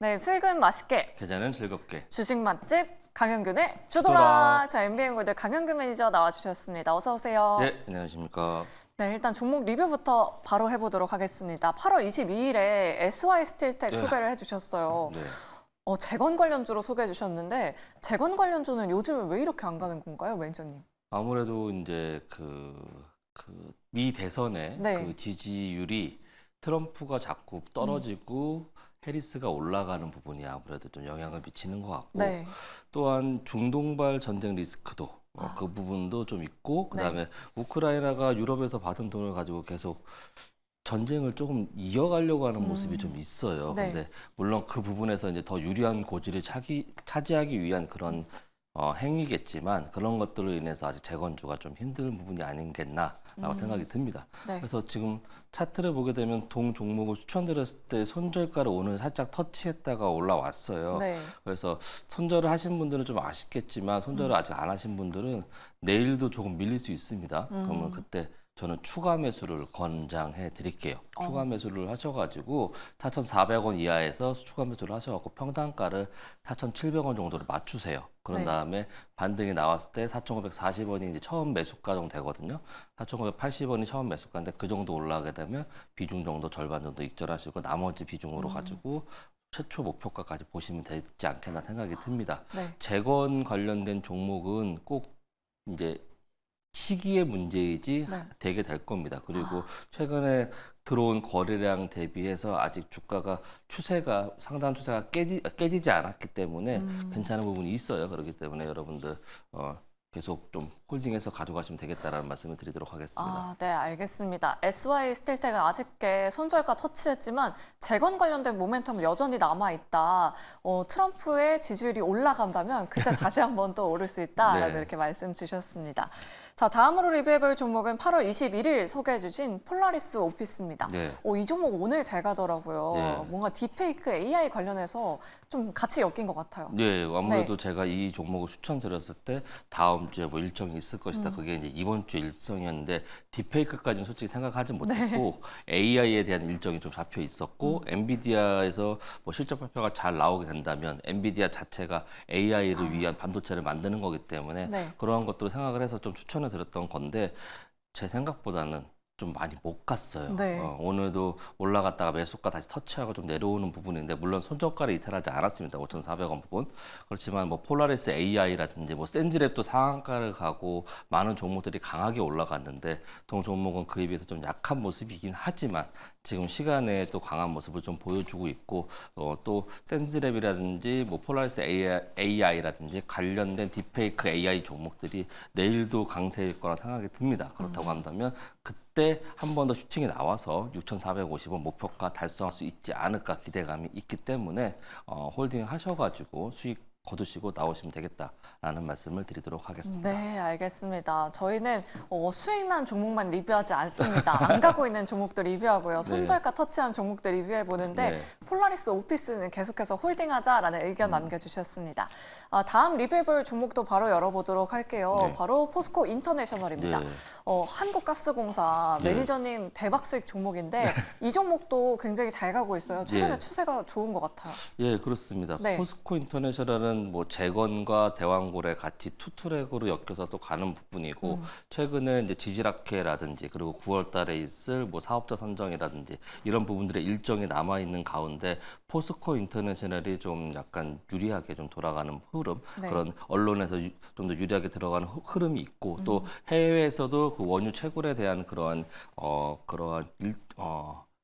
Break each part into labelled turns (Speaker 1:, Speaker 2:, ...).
Speaker 1: 네, 수익은 맛있게,
Speaker 2: 계좌는 즐겁게.
Speaker 1: 주식 맛집 강현균의
Speaker 2: 주도라.
Speaker 1: 주도라. 자, MBN골드 강현균 매니저 나와주셨습니다. 어서 오세요.
Speaker 2: 네, 안녕하십니까.
Speaker 1: 네, 일단 종목 리뷰부터 바로 해보도록 하겠습니다. 8월 22일에 SY 스틸텍
Speaker 2: 네.
Speaker 1: 소개를 해주셨어요.
Speaker 2: 네.
Speaker 1: 재건 관련주로 소개해 주셨는데 재건 관련주는 요즘은 왜 이렇게 안 가는 건가요, 매니저님?
Speaker 2: 아무래도 이제 미 대선의
Speaker 1: 네.
Speaker 2: 그 지지율이 트럼프가 자꾸 떨어지고 해리스가 올라가는 부분이 아무래도 좀 영향을 미치는 것 같고
Speaker 1: 네.
Speaker 2: 또한 중동발 전쟁 리스크도 그 부분도 좀 있고 그다음에
Speaker 1: 네.
Speaker 2: 우크라이나가 유럽에서 받은 돈을 가지고 계속 전쟁을 조금 이어가려고 하는 모습이 좀 있어요.
Speaker 1: 네.
Speaker 2: 근데 물론 그 부분에서 이제 더 유리한 고지를 차지하기 위한 그런 행위겠지만 그런 것들로 인해서 아직 재건주가 좀 힘든 부분이 아니겠나라고 생각이 듭니다.
Speaker 1: 네.
Speaker 2: 그래서 지금 차트를 보게 되면 동 종목을 추천드렸을 때 손절가를 오늘 살짝 터치했다가 올라왔어요.
Speaker 1: 네.
Speaker 2: 그래서 손절을 하신 분들은 좀 아쉽겠지만 손절을 아직 안 하신 분들은 내일도 조금 밀릴 수 있습니다. 그러면 그때 저는 추가 매수를 권장해 드릴게요. 추가 매수를 하셔가지고 4,400원 이하에서 추가 매수를 하셔갖고 평단가를 4,700원 정도로 맞추세요. 그런
Speaker 1: 네.
Speaker 2: 다음에 반등이 나왔을 때 4,540원이 이제 처음 매수가 정도 되거든요. 4,580원이 처음 매수가인데 그 정도 올라가게 되면 비중 정도 절반 정도 익절하시고 나머지 비중으로 가지고 최초 목표가까지 보시면 되지 않겠나 생각이 듭니다.
Speaker 1: 네.
Speaker 2: 재건 관련된 종목은 꼭 이제 시기의 문제이지
Speaker 1: 네.
Speaker 2: 되게 될 겁니다. 그리고 최근에 들어온 거래량 대비해서 아직 주가가 상당 추세가 깨지지 않았기 때문에 괜찮은 부분이 있어요. 그렇기 때문에 여러분들 계속 좀 홀딩해서 가져가시면 되겠다라는 말씀을 드리도록 하겠습니다.
Speaker 1: 네, 알겠습니다. SY 스틸텍은 아쉽게 손절가 터치했지만 재건 관련된 모멘텀은 여전히 남아있다. 트럼프의 지지율이 올라간다면 그때 다시 한번 또 오를 수 있다라고
Speaker 2: 네.
Speaker 1: 이렇게 말씀 주셨습니다. 자, 다음으로 리뷰해볼 종목은 8월 21일 소개해 주신 폴라리스 오피스입니다.
Speaker 2: 네.
Speaker 1: 이 종목 오늘 잘 가더라고요.
Speaker 2: 네.
Speaker 1: 뭔가 딥페이크 AI 관련해서 좀 같이 엮인 것 같아요.
Speaker 2: 네, 아무래도 제가 이 종목을 추천드렸을 때 다음 주에 뭐 일정이 있을 것이다. 그게 이제 이번 주 일정이었는데 딥페이크까지는 솔직히 생각하지 못했고 AI에 대한 일정이 좀 잡혀 있었고 엔비디아에서 뭐 실적 발표가 잘 나오게 된다면 엔비디아 자체가 AI를 위한 반도체를 만드는 거기 때문에
Speaker 1: 네.
Speaker 2: 그러한 것들을 생각을 해서 좀 추천을 드렸던 건데 제 생각보다는 좀 많이 못 갔어요.
Speaker 1: 네.
Speaker 2: 오늘도 올라갔다가 매수가 다시 터치하고 좀 내려오는 부분인데 물론 손절가를 이탈하지 않았습니다. 5,400원 부분. 그렇지만 뭐 폴라리스 AI라든지 뭐 센즈랩도 상한가를 가고 많은 종목들이 강하게 올라갔는데 동 종목은 그에 비해서 좀 약한 모습이긴 하지만 지금 시간에 또 강한 모습을 좀 보여주고 있고 또 센즈랩이라든지 뭐 폴라리스 AI라든지 관련된 딥페이크 AI 종목들이 내일도 강세일 거라 생각이 듭니다. 그렇다고 한다면 그때 한 번 더 슈팅이 나와서 6,450원 목표가 달성할 수 있지 않을까 기대감이 있기 때문에 홀딩 하셔가지고 수익 거두시고 나오시면 되겠다라는 말씀을 드리도록 하겠습니다.
Speaker 1: 네, 알겠습니다. 저희는 수익난 종목만 리뷰하지 않습니다. 안 가고 있는 종목도 리뷰하고요. 손절가 터치한 종목도 리뷰해 보는데
Speaker 2: 네.
Speaker 1: 폴라리스 오피스는 계속해서 홀딩하자라는 의견 남겨주셨습니다. 다음 리뷰해볼 종목도 바로 열어보도록 할게요.
Speaker 2: 네.
Speaker 1: 바로 포스코 인터내셔널입니다.
Speaker 2: 네.
Speaker 1: 한국가스공사
Speaker 2: 네.
Speaker 1: 매니저님 대박 수익 종목인데 이 종목도 굉장히 잘 가고 있어요. 최근에
Speaker 2: 네.
Speaker 1: 추세가 좋은 것 같아요.
Speaker 2: 예, 그렇습니다.
Speaker 1: 네.
Speaker 2: 포스코 인터내셔널은 뭐 재건과 대왕고래 같이 투트랙으로 엮여서 또 가는 부분이고 최근에 이제 지지라케라든지 그리고 9월 달에 있을 뭐 사업자 선정이라든지 이런 부분들의 일정이 남아 있는 가운데 포스코 인터내셔널이 좀 약간 유리하게 좀 돌아가는 흐름
Speaker 1: 네.
Speaker 2: 그런 언론에서 좀 더 유리하게 들어가는 흐름이 있고 또 해외에서도 그 원유 채굴에 대한 그러한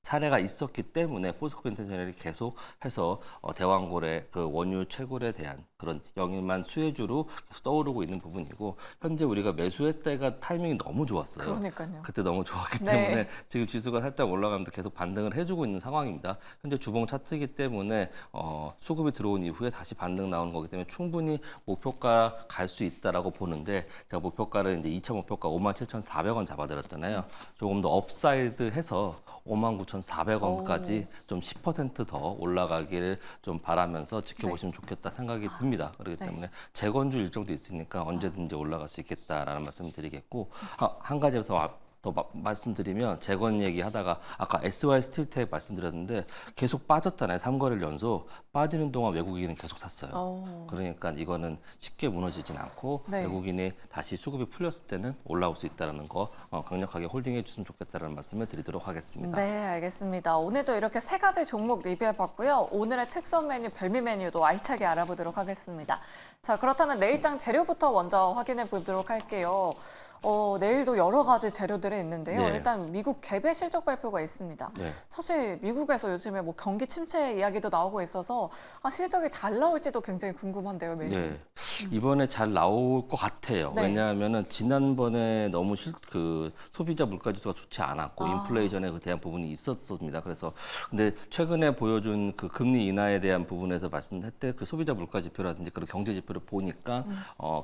Speaker 2: 사례가 있었기 때문에 포스코 인터내셔널이 계속해서 대왕고래 그 원유 채굴에 대한 그런 영위만 수혜주로 계속 떠오르고 있는 부분이고 현재 우리가 매수할 때가 타이밍이 너무 좋았어요.
Speaker 1: 그러니까요.
Speaker 2: 그때 너무 좋았기
Speaker 1: 네.
Speaker 2: 때문에 지금 지수가 살짝 올라가면서 계속 반등을 해주고 있는 상황입니다. 현재 주봉 차트이기 때문에 수급이 들어온 이후에 다시 반등 나오는 거기 때문에 충분히 목표가 갈 수 있다라고 보는데 제가 목표가를 이제 2차 목표가 57,400원 잡아드렸잖아요. 조금 더 업사이드해서 59,400원까지 좀 10%더 올라가기를 좀 바라면서 지켜보시면 좋겠다 생각이 듭니다. 그렇기 때문에 재건주 일정도 있으니까 언제든지 올라갈 수 있겠다라는 말씀을 드리겠고 한 가지 더 더 말씀드리면 재건 얘기하다가 아까 SY 스틸텍 말씀드렸는데 계속 빠졌잖아요. 3거래일 연속. 빠지는 동안 외국인은 계속 샀어요. 그러니까 이거는 쉽게 무너지진 않고
Speaker 1: 네.
Speaker 2: 외국인이 다시 수급이 풀렸을 때는 올라올 수 있다는 거 강력하게 홀딩해 주시면 좋겠다는 말씀을 드리도록 하겠습니다.
Speaker 1: 네, 알겠습니다. 오늘도 이렇게 세 가지 종목 리뷰해봤고요. 오늘의 특선 메뉴, 별미 메뉴도 알차게 알아보도록 하겠습니다. 자, 그렇다면 내일장 재료부터 먼저 확인해 보도록 할게요. 내일도 여러 가지 재료들이 있는데요.
Speaker 2: 네.
Speaker 1: 일단 미국 개별 실적 발표가 있습니다.
Speaker 2: 네.
Speaker 1: 사실 미국에서 요즘에 뭐 경기 침체 이야기도 나오고 있어서 실적이 잘 나올지도 굉장히 궁금한데요, 매주.
Speaker 2: 네. 이번에 잘 나올 것 같아요.
Speaker 1: 네.
Speaker 2: 왜냐하면은 지난번에 너무 그 소비자 물가 지수가 좋지 않았고 인플레이션에 대한 부분이 있었습니다. 그래서 근데 최근에 보여준 그 금리 인하에 대한 부분에서 말씀할 때 그 소비자 물가 지표라든지 그런 경제 지표를 보니까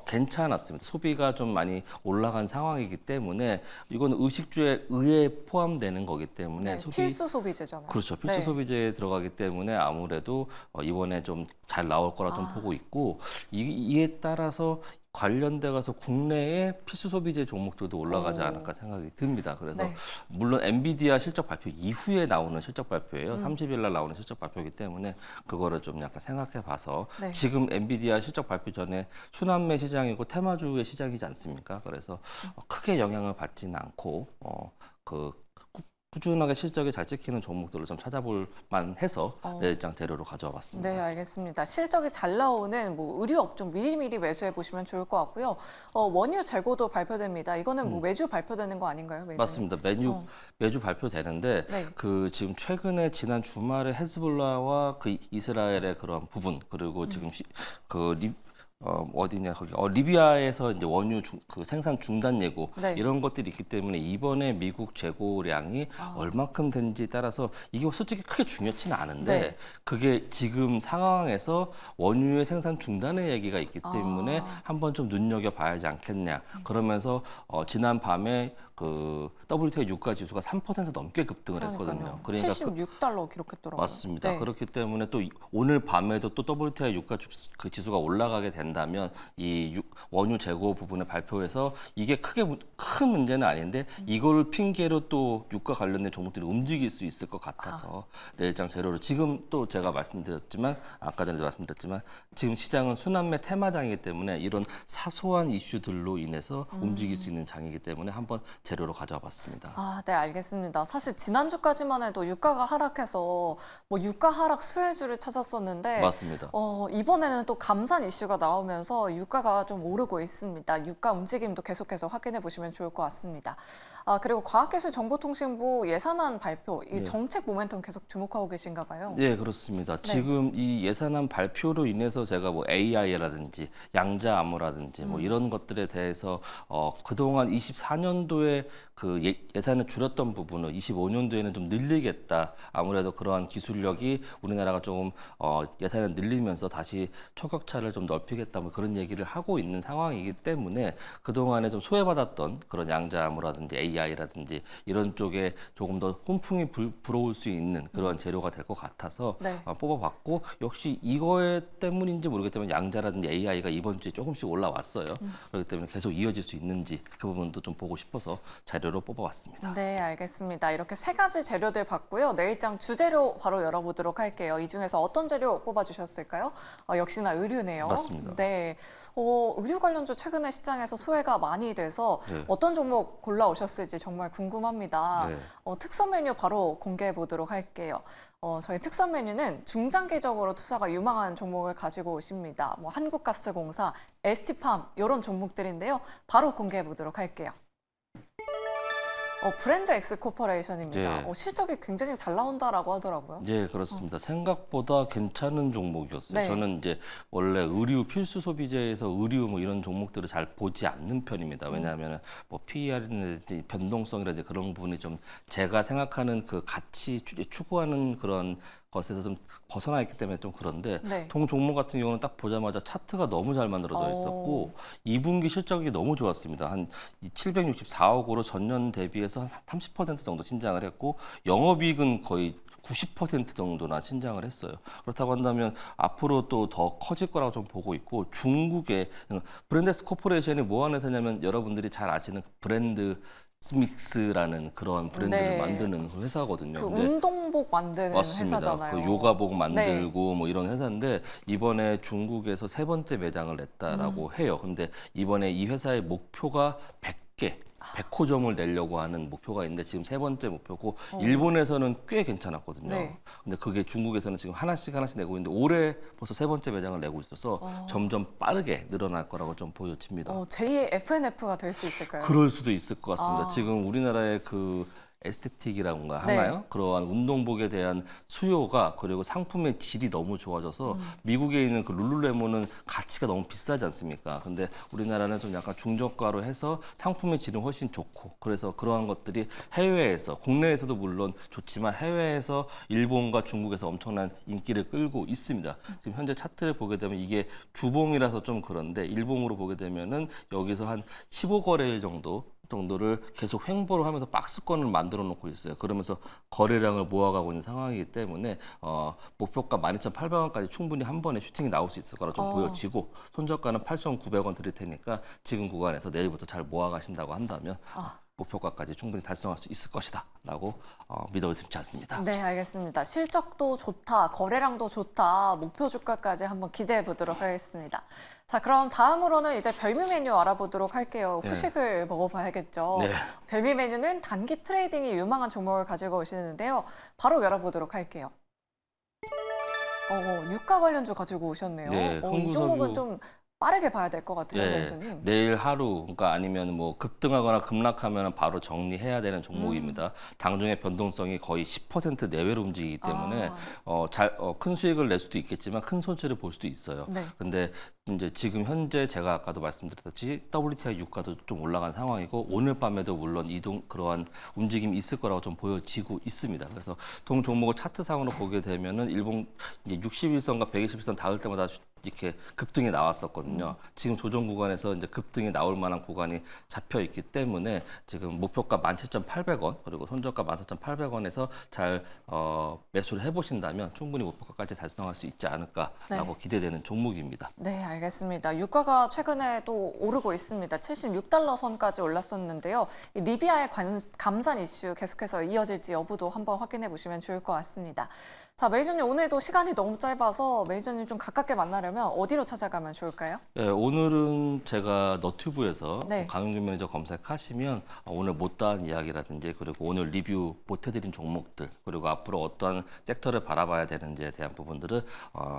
Speaker 2: 괜찮았습니다. 소비가 좀 많이 올라간 상황이기 때문에 이건 의식주의 의에 포함되는 거기 때문에
Speaker 1: 네, 필수 소비재잖아요.
Speaker 2: 그렇죠. 필수
Speaker 1: 네.
Speaker 2: 소비재에 들어가기 때문에 아무래도 이번에 좀 잘 나올 거라 좀 보고 있고 이에 따라서 관련돼 가서 국내의 필수 소비재 종목들도 올라가지 않을까 생각이 듭니다. 그래서
Speaker 1: 네.
Speaker 2: 물론 엔비디아 실적 발표 이후에 나오는 실적 발표예요. 30일 날 나오는 실적 발표이기 때문에 그거를 좀 약간 생각해 봐서
Speaker 1: 네.
Speaker 2: 지금 엔비디아 실적 발표 전에 순환매 시장이고 테마주의 시장이지 않습니까? 그래서 크게 영향을 받지는 않고 꾸준하게 실적이 잘 찍히는 종목들을 좀 찾아볼 만해서 내일장 재료로 가져와 봤습니다.
Speaker 1: 네, 알겠습니다. 실적이 잘 나오는 뭐 의류 업종 미리미리 매수해 보시면 좋을 것 같고요. 원유 재고도 발표됩니다. 이거는 뭐 매주 발표되는 거 아닌가요? 매주?
Speaker 2: 맞습니다. 매주 발표되는데
Speaker 1: 네.
Speaker 2: 그 지금 최근에 지난 주말에 헤즈볼라와 그 이스라엘의 그런 부분 그리고 지금 어디냐 거기 리비아에서 이제 원유 그 생산 중단 예고
Speaker 1: 네.
Speaker 2: 이런 것들이 있기 때문에 이번에 미국 재고량이 얼마큼 된지에 따라서 이게 솔직히 크게 중요치는 않은데
Speaker 1: 네.
Speaker 2: 그게 지금 상황에서 원유의 생산 중단의 얘기가 있기 때문에 한번 좀 눈여겨 봐야지 않겠냐. 그러면서 지난 밤에 그 WTI 유가 지수가 3% 넘게 급등을 했거든요. 그러니까
Speaker 1: 76달러 기록했더라고요.
Speaker 2: 맞습니다.
Speaker 1: 네.
Speaker 2: 그렇기 때문에 또 오늘 밤에도 또 WTI 유가 그 지수가 올라가게 된다면 이 원유 재고 부분을 발표해서 이게 큰 문제는 아닌데 이걸 핑계로 또 유가 관련된 종목들이 움직일 수 있을 것 같아서 내일장 재료로 지금 또 제가 말씀드렸지만 아까 전에 말씀드렸지만 지금 시장은 순환매 테마장이기 때문에 이런 사소한 이슈들로 인해서 움직일 수 있는 장이기 때문에 한번 재료로 가져와 봤습니다.
Speaker 1: 네, 알겠습니다. 사실 지난주까지만 해도 유가가 하락해서 뭐 유가 하락 수혜주를 찾았었는데
Speaker 2: 맞습니다.
Speaker 1: 이번에는 또 감산 이슈가 나오면서 유가가 좀 오르고 있습니다. 유가 움직임도 계속해서 확인해 보시면 좋을 것 같습니다. 그리고 과학기술정보통신부 예산안 발표, 이 정책 모멘텀 계속 주목하고 계신가 봐요.
Speaker 2: 네, 그렇습니다. 지금 이 예산안 발표로 인해서 제가 뭐 AI라든지 양자 암호라든지 뭐 이런 것들에 대해서 그동안 24년도에 그 예산을 줄였던 부분을 25년도에는 좀 늘리겠다. 아무래도 그러한 기술력이 우리나라가 조금 예산을 늘리면서 다시 초격차를 좀 넓히겠다. 뭐 그런 얘기를 하고 있는 상황이기 때문에 그동안에 좀 소외받았던 그런 양자 암호라든지 AI라든지 이런 쪽에 조금 더 훈풍이 불어올 수 있는 그런 재료가 될 것 같아서
Speaker 1: 네.
Speaker 2: 뽑아봤고 역시 이거에 때문인지 모르겠지만 양자라든지 AI가 이번 주에 조금씩 올라왔어요. 그렇기 때문에 계속 이어질 수 있는지 그 부분도 좀 보고 싶어서 자료로 뽑아봤습니다.
Speaker 1: 네, 알겠습니다. 이렇게 세 가지 재료들 봤고요. 내일장 주재료 바로 열어보도록 할게요. 이 중에서 어떤 재료 뽑아주셨을까요? 역시나 의류네요.
Speaker 2: 맞습니다.
Speaker 1: 네, 의류 관련주 최근에 시장에서 소외가 많이 돼서
Speaker 2: 네.
Speaker 1: 어떤 종목 골라오셨을지 정말 궁금합니다.
Speaker 2: 네.
Speaker 1: 특선 메뉴 바로 공개해 보도록 할게요. 저희 특선 메뉴는 중장기적으로 투자가 유망한 종목을 가지고 오십니다. 뭐 한국가스공사, ST팜 이런 종목들인데요. 바로 공개해 보도록 할게요. 브랜드 X 코퍼레이션입니다.
Speaker 2: 네.
Speaker 1: 실적이 굉장히 잘 나온다라고 하더라고요.
Speaker 2: 네, 그렇습니다. 생각보다 괜찮은 종목이었어요.
Speaker 1: 네.
Speaker 2: 저는 이제 원래 의류 필수 소비재에서 의류 뭐 이런 종목들을 잘 보지 않는 편입니다. 왜냐하면 뭐 PER이라든지 변동성이라든지 그런 부분이 좀 제가 생각하는 그 가치 추구하는 그런 것에서 좀 벗어나 있기 때문에 좀 그런데
Speaker 1: 네.
Speaker 2: 동 종목 같은 경우는 딱 보자마자 차트가 너무 잘 만들어져 있었고 2분기 실적이 너무 좋았습니다. 한 764억으로 전년 대비해서 한 30% 정도 신장을 했고 영업이익은 거의 90% 정도나 신장을 했어요. 그렇다고 한다면 앞으로 또 더 커질 거라고 좀 보고 있고 중국의 브랜데스 코퍼레이션이 뭐 하는 회사냐면 여러분들이 잘 아시는 브랜드 스믹스라는 그런 브랜드를
Speaker 1: 네.
Speaker 2: 만드는 회사거든요.
Speaker 1: 그
Speaker 2: 근데
Speaker 1: 운동복 만드는
Speaker 2: 맞습니다.
Speaker 1: 회사잖아요.
Speaker 2: 그 요가복 만들고 뭐 이런 회사인데 이번에 중국에서 세 번째 매장을 냈다라고 해요. 근데 이번에 이 회사의 목표가 100개, 100호점을 내려고 하는 목표가 있는데 지금 세 번째 목표고 일본에서는 꽤 괜찮았거든요.
Speaker 1: 네.
Speaker 2: 근데 그게 중국에서는 지금 하나씩 내고 있는데 올해 벌써 세 번째 매장을 내고 있어서 점점 빠르게 늘어날 거라고 좀 보여집니다.
Speaker 1: 제2의 FNF가 될 수 있을까요?
Speaker 2: 그럴 수도 있을 것 같습니다.
Speaker 1: 아.
Speaker 2: 지금 우리나라의 그 에스테틱이라던가
Speaker 1: 네.
Speaker 2: 하나요? 그러한 운동복에 대한 수요가 그리고 상품의 질이 너무 좋아져서 미국에 있는 그 룰루레몬은 가치가 너무 비싸지 않습니까? 근데 우리나라는 좀 약간 중저가로 해서 상품의 질은 훨씬 좋고 그래서 그러한 것들이 해외에서 국내에서도 물론 좋지만 해외에서 일본과 중국에서 엄청난 인기를 끌고 있습니다. 지금 현재 차트를 보게 되면 이게 주봉이라서 좀 그런데 일봉으로 보게 되면은 여기서 한 15거래일 정도를 계속 횡보를 하면서 박스권을 만들어 놓고 있어요. 그러면서 거래량을 모아가고 있는 상황이기 때문에 목표가 12,800원까지 충분히 한 번에 슈팅이 나올 수 있을 거라 좀 보여지고 손저가는 8,900원 드릴 테니까 지금 구간에서 내일부터 잘 모아가신다고 한다면 목표가까지 충분히 달성할 수 있을 것이다 라고 믿어 의심치 않습니다.
Speaker 1: 네, 알겠습니다. 실적도 좋다, 거래량도 좋다, 목표 주가까지 한번 기대해 보도록 하겠습니다. 자, 그럼 다음으로는 이제 별미 메뉴 알아보도록 할게요.
Speaker 2: 네.
Speaker 1: 후식을 먹어봐야겠죠.
Speaker 2: 네.
Speaker 1: 별미 메뉴는 단기 트레이딩이 유망한 종목을 가지고 오시는데요. 바로 열어보도록 할게요. 유가 관련주 가지고 오셨네요.
Speaker 2: 네,
Speaker 1: 이 종목은 좀 빠르게 봐야 될 것 같아요, 매니저님.
Speaker 2: 내일 하루, 그러니까 아니면 뭐 급등하거나 급락하면 바로 정리해야 되는 종목입니다. 장중의 변동성이 거의 10% 내외로 움직이기 때문에 큰 수익을 낼 수도 있겠지만 큰 손실을 볼 수도 있어요.
Speaker 1: 네.
Speaker 2: 근데 이제 지금 현재 제가 아까도 말씀드렸듯이 WTI 유가도 좀 올라간 상황이고 오늘 밤에도 물론 그러한 움직임이 있을 거라고 좀 보여지고 있습니다. 그래서 동 종목을 차트상으로 보게 되면은 일본 이제 61선과 120선 닿을 때마다 이렇게 급등이 나왔었거든요. 지금 조정 구간에서 이제 급등이 나올 만한 구간이 잡혀 있기 때문에 지금 목표가 17,800원 그리고 손저가 14,800원에서 잘 매수를 해보신다면 충분히 목표가까지 달성할 수 있지 않을까라고 기대되는 종목입니다.
Speaker 1: 네, 알겠습니다. 유가가 최근에 또 오르고 있습니다. 76달러 선까지 올랐었는데요. 이 리비아의 감산 이슈 계속해서 이어질지 여부도 한번 확인해 보시면 좋을 것 같습니다. 자, 메이저님 오늘도 시간이 너무 짧아서 메이저님 좀 가깝게 만나려면 어디로 찾아가면 좋을까요?
Speaker 2: 네, 오늘은 제가 너튜브에서
Speaker 1: 네.
Speaker 2: 강영준 매니저 검색하시면 오늘 못다한 이야기라든지 그리고 오늘 리뷰 못해드린 종목들 그리고 앞으로 어떠한 섹터를 바라봐야 되는지에 대한 부분들을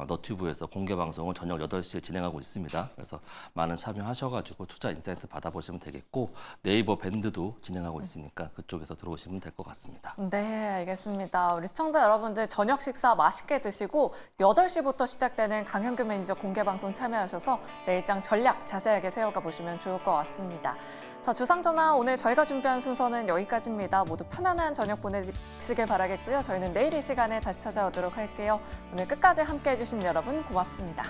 Speaker 2: 너튜브에서 공개 방송을 저녁 8시에 진행하고 있습니다. 그래서 많은 참여하셔가지고 투자 인사이트 받아보시면 되겠고 네이버 밴드도 진행하고 있으니까 그쪽에서 들어오시면 될 것 같습니다.
Speaker 1: 네, 알겠습니다. 우리 시청자 여러분들 저녁 식사 맛있게 드시고 8시부터 시작되는 강현규 매니저 공개 방송 참여하셔서 내일장 전략 자세하게 세워가 보시면 좋을 것 같습니다. 자, 주상전화 오늘 저희가 준비한 순서는 여기까지입니다. 모두 편안한 저녁 보내시길 바라겠고요. 저희는 내일 이 시간에 다시 찾아오도록 할게요. 오늘 끝까지 함께해 주신 여러분 고맙습니다.